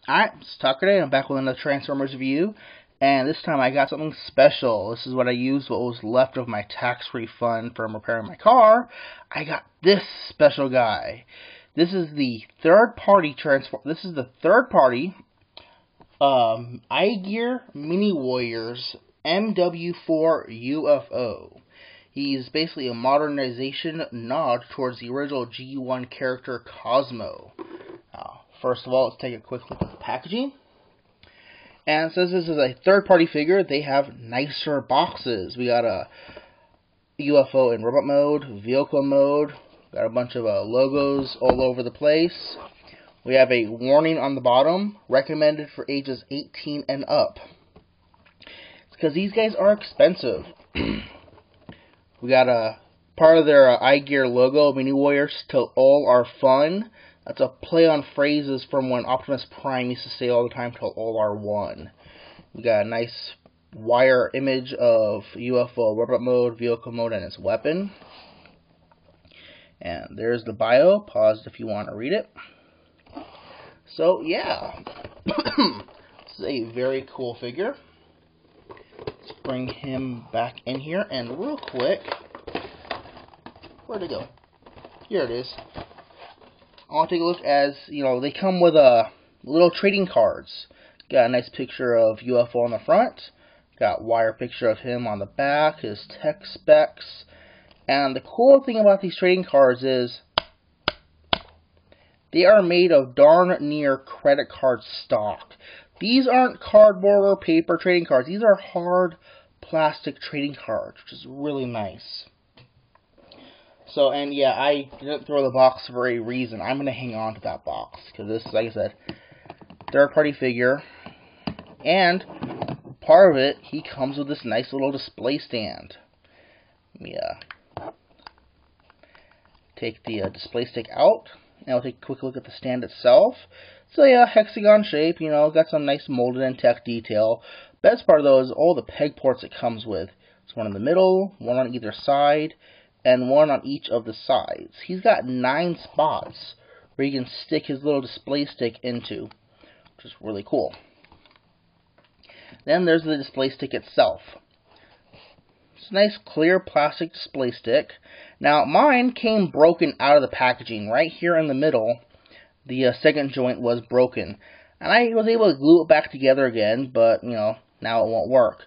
Alright, it's Tucker today. I'm back with another Transformers review, and this time I got something special. This is what I used, what was left of my tax refund from repairing my car. I got this special guy. This is the third-party iGear Mini Warriors IW04 UFO. He's basically a modernization nod towards the original G1 character Cosmo. First of all, let's take a quick look at the packaging. And since this is a third-party figure, they have nicer boxes. We got a UFO in robot mode, vehicle mode. Got a bunch of logos all over the place. We have a warning on the bottom, recommended for ages 18 and up. It's because these guys are expensive. We got a part of their iGear logo, Mini Warriors, till all are fun. That's a play on phrases from when Optimus Prime used to say all the time, till all are one. We got a nice wire image of UFO robot mode, vehicle mode, and its weapon. And there's the bio. Pause if you want to read it. So, yeah. This is a very cool figure. Let's bring him back in here. And real quick, where'd it go? Here it is. I want to take a look as, they come with little trading cards. Got a nice picture of UFO on the front. Got wire picture of him on the back, his tech specs. And the cool thing about these trading cards is they are made of darn near credit card stock. These aren't cardboard or paper trading cards. These are hard plastic trading cards, which is really nice. So, and yeah, I didn't throw the box for a reason. I'm going to hang on to that box, because this is, like I said, third-party figure. And part of it, he comes with this nice little display stand. Let me take the display stick out, and I'll take a quick look at the stand itself. It's a hexagon shape, got some nice molded and tech detail. Best part, though, is all the peg ports it comes with. There's one in the middle, one on either side, and one on each of the sides. He's got 9 spots where you can stick his little display stick into, which is really cool. Then there's the display stick itself. It's a nice clear plastic display stick. Now mine came broken out of the packaging. Right here in the middle, the second joint was broken. And I was able to glue it back together again, but now it won't work.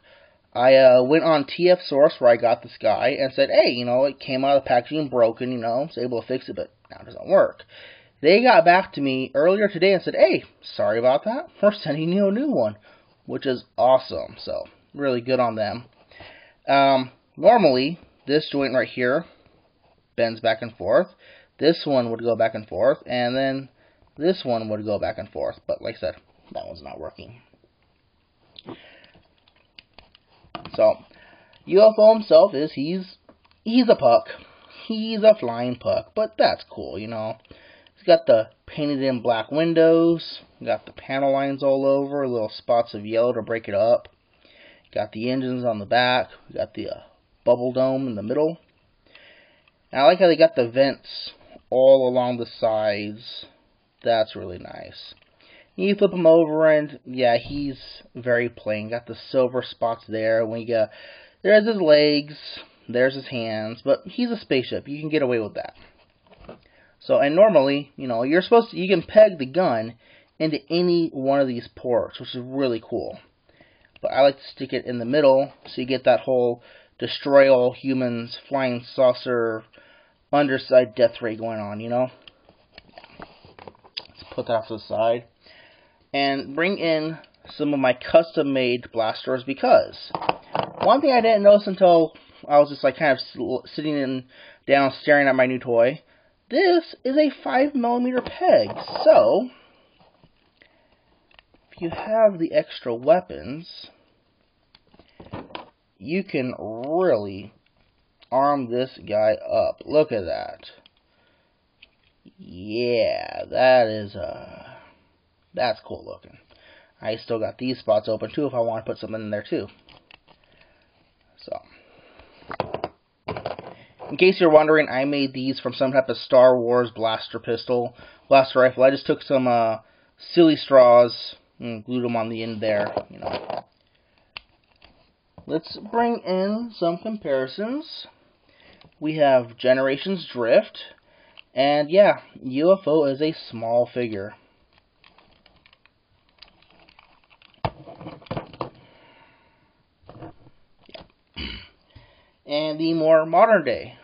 I went on TF Source, where I got this guy, and said, hey, it came out of the packaging broken, I was able to fix it, but now it doesn't work. They got back to me earlier today and said, hey, sorry about that, we're sending you a new one, which is awesome, so really good on them. Normally, this joint right here bends back and forth, this one would go back and forth, and then this one would go back and forth, but like I said, that one's not working. So, UFO himself he's a puck. He's a flying puck, but that's cool, He's got the painted in black windows, got the panel lines all over, little spots of yellow to break it up. Got the engines on the back, got the bubble dome in the middle. And I like how they got the vents all along the sides. That's really nice. You flip him over, and yeah, he's very plain. Got the silver spots there. There's his legs, there's his hands, but he's a spaceship. You can get away with that. So, and normally, you can peg the gun into any one of these ports, which is really cool. But I like to stick it in the middle, so you get that whole destroy all humans, flying saucer, underside death ray going on, Let's put that off to the side. And bring in some of my custom-made blasters, because one thing I didn't notice until I was just kind of sitting down staring at my new toy, this is a 5mm peg. So, if you have the extra weapons, you can really arm this guy up. Look at that. Yeah, that's cool looking. I still got these spots open too if I want to put something in there too. So, in case you're wondering, I made these from some type of Star Wars blaster rifle. I just took some silly straws and glued them on the end there, you know. Let's bring in some comparisons. We have Generations Drift, and yeah, UFO is a small figure. And the more modern day,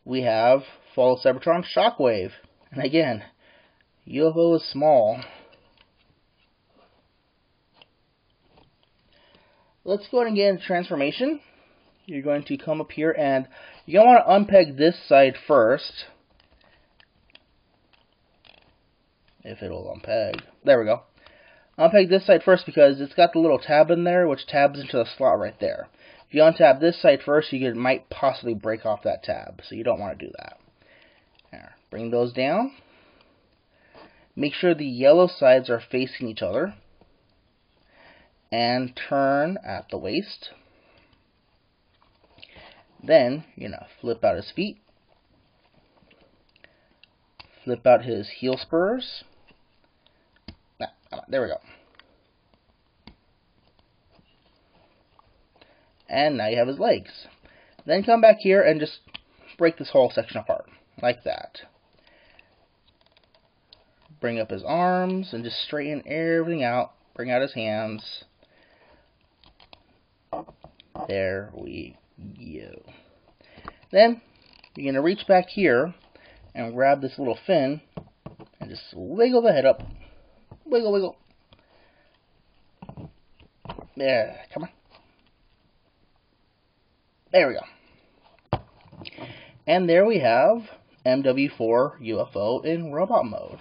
we have Fall of Cybertron Shockwave, and again, UFO is small. Let's go ahead and get into transformation. You're going to come up here and you're going to want to unpeg this side first. If it'll unpeg. There we go. Unpeg this side first because it's got the little tab in there which tabs into the slot right there. If you untab this side first, you might possibly break off that tab. So you don't want to do that. There. Bring those down. Make sure the yellow sides are facing each other. And turn at the waist. Then, you're going to flip out his feet. Flip out his heel spurs. There we go. And now you have his legs. Then come back here and just break this whole section apart. Like that. Bring up his arms and just straighten everything out. Bring out his hands. There we go. Then, you're going to reach back here and grab this little fin and just wiggle the head up. Wiggle, wiggle. There, come on. There we go. And there we have IW04 UFO in robot mode.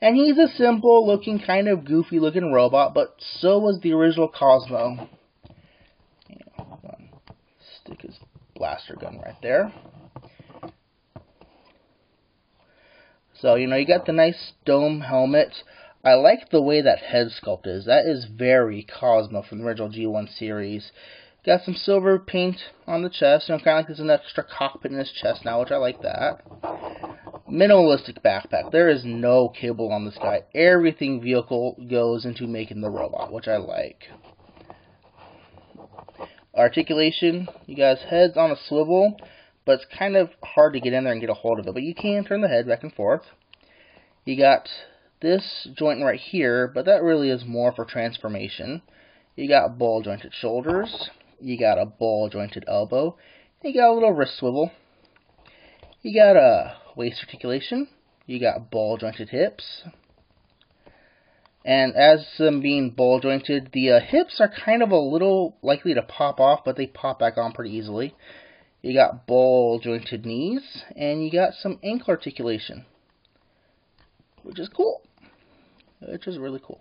And he's a simple looking, kind of goofy looking robot, but so was the original Cosmo. Stick his blaster gun right there. So, you know, you got the nice dome helmet. I like the way that head sculpt is. That is very Cosmo from the original G1 series. Got some silver paint on the chest. You know, kind of like there's an extra cockpit in his chest now, which I like that. Minimalistic backpack. There is no cable on this guy. Everything vehicle goes into making the robot, which I like. Articulation, you guys' head's on a swivel, but it's kind of hard to get in there and get a hold of it, but you can turn the head back and forth. You got this joint right here, but that really is more for transformation. You got ball jointed shoulders, you got a ball jointed elbow, you got a little wrist swivel, you got a waist articulation, you got ball jointed hips. And as them being ball jointed, the hips are kind of a little likely to pop off, but they pop back on pretty easily. You got ball jointed knees, and you got some ankle articulation, which is cool. Which is really cool.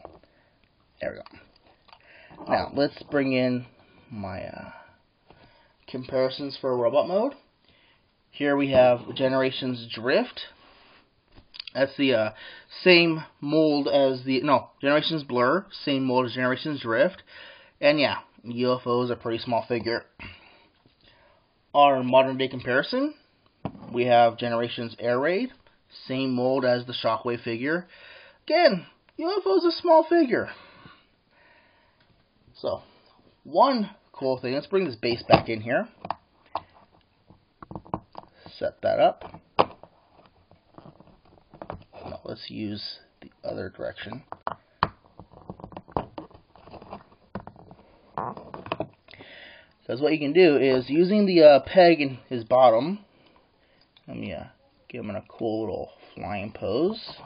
There we go. Now, let's bring in my comparisons for robot mode. Here we have Generations Drift. That's the same mold as the, no, Generations Blur, same mold as Generations Drift. And yeah, UFO is a pretty small figure. Our modern day comparison, we have Generations Air Raid, same mold as the Shockwave figure. Again, UFO is a small figure. So, one cool thing, let's bring this base back in here. Set that up. No, let's use the other direction. Because what you can do is, using the peg in his bottom, let me give him in a cool little flying pose,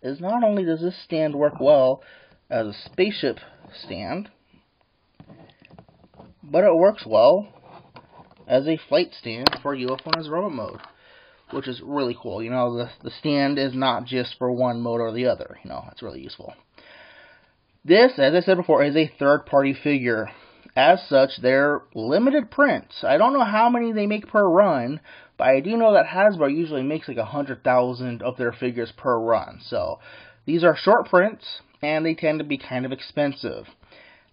is not only does this stand work well as a spaceship stand, but it works well as a flight stand for UFO in robot mode, which is really cool. You know, the stand is not just for one mode or the other. You know, it's really useful. This, as I said before, is a third-party figure. As such, they're limited prints. I don't know how many they make per run, but I do know that Hasbro usually makes like 100,000 of their figures per run. So, these are short prints, and they tend to be kind of expensive.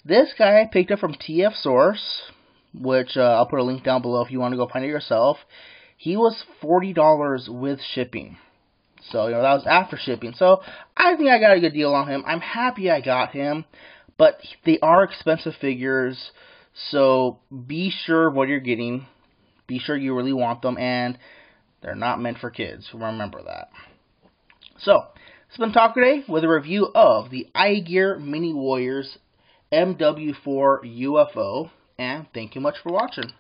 This guy I picked up from TF Source, which I'll put a link down below if you want to go find it yourself. He was $40 with shipping. So, that was after shipping. So, I think I got a good deal on him. I'm happy I got him, but they are expensive figures, so be sure what you're getting. Be sure you really want them, and they're not meant for kids. Remember that. So, it's been Talk today with a review of the iGear Mini Warriors MW4 UFO, and thank you much for watching.